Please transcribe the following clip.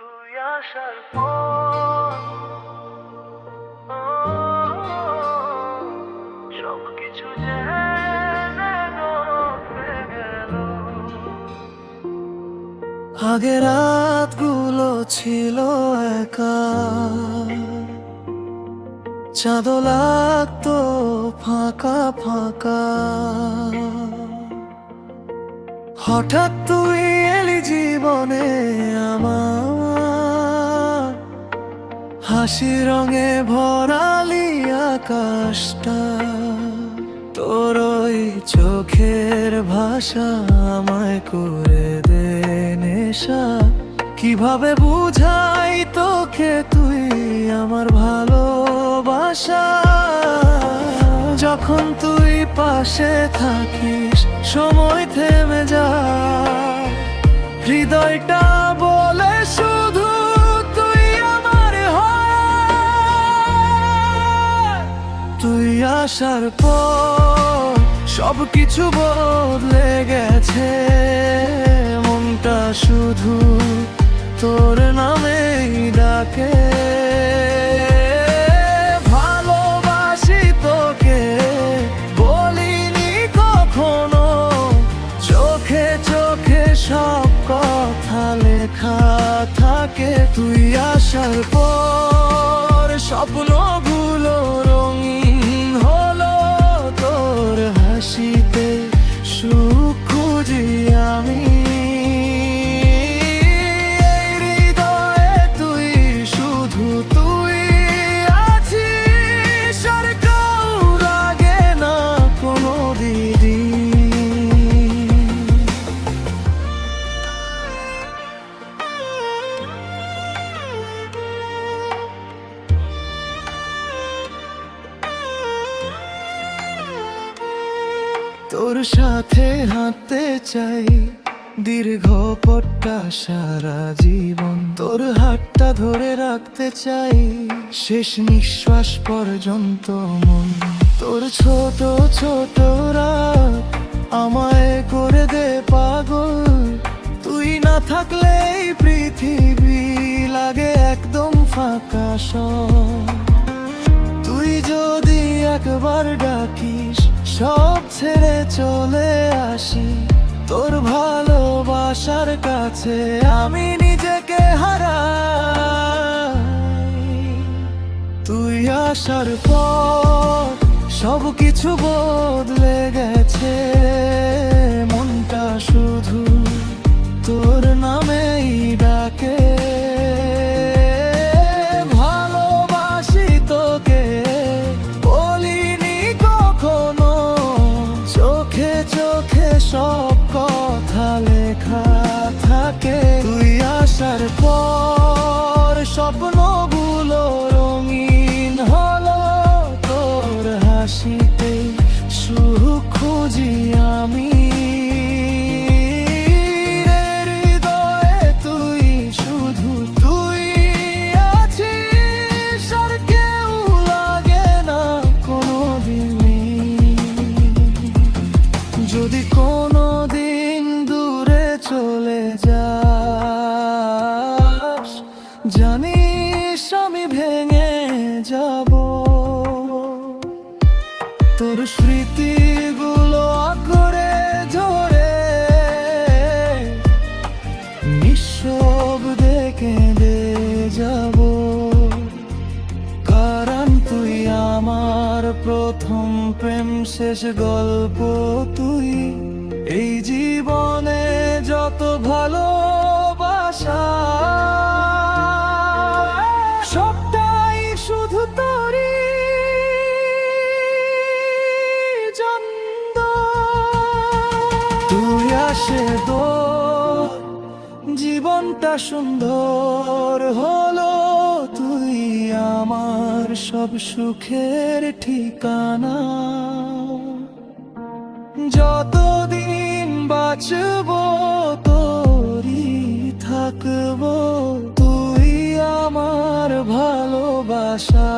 তুই আসার পর সবকিছু যেন বদলে গেল। আগে রাতগুলো ছিল একা, চাঁদ লাগতো ফাঁকা ফাঁকা। হঠাৎ তুই এলি জীবনে আমার, হাসি রঙে ভরালি আকাশটা। তোর ওই চোখের ভাষা আমায় করে দে নেশা। কিভাবে বুঝাই তোকে তুই আমার ভালোবাসা। যখন তুই পাশে থাকিস সময় থেমে যায়, হৃদয়টা বলে শুধু তুই আমার হয়। তুই আসার পর সবকিছু বদলে গেছে, মনটা শুধু তোর নামেই ডাকে। ভালোবাসি তোকে বলিনি কখনো, চোখে চোখে সব কথা লেখা থাকে। তুই আসার পর স্বপ্নগুলো রঙিন হলো, তোর হাসিতে সুখ খুঁজি আমি। তোর সাথে হাঁটতে চাই দীর্ঘ পথটা সারা জীবন, তোর হাতটা ধরে রাখতে চাই শেষ নিঃশ্বাস পর্যন্ত। মন তোর ছোট ছোট রাত আমায় করে দে পাগল। তুই না থাকলে এই পৃথিবী লাগে একদম ফাঁকা সব। তুই যদি একবার ডাকিস সব ছেড়ে চলে আসি, তোর ভালোবাসার কাছে আমি নিজেকে হারাই। তুই আসার পর সবকিছু বদলে গেছে, মনটা শুধু তোর নামেই ডাকে। ভালোবাসি তোকে বলিনি কখনো, চোখে চোখে সব কথা লেখা থাকে। তুই আসার পর স্বপ্নগুলো রঙিন হলো, তোর হাসিতে সুখ খুঁজি আমি। হৃদয়ে তুই শুধু তুই আছিস, আর কেউ লাগে না কোনোদিনই। যদি কোনোদিন দূরে চলে যাস, জানিস আমি ভেঙে যাব। তোর স্মৃতিগুলো আঁকড়ে ধরে নিঃশব্দে কেঁদে যাব। কারণ তুই আমার প্রথম প্রেম, শেষ গল্প তুই। এই জীবনে যত ভালোবাসা সবটাই শুধু তোরই জন্য। তুই আসে তো জীবনটা সুন্দর হলো, তুই আমার সব সুখের ঠিকানা। যতদিন বাঁচবো তোরই থাকবো, তুই আমার ভালোবাসা।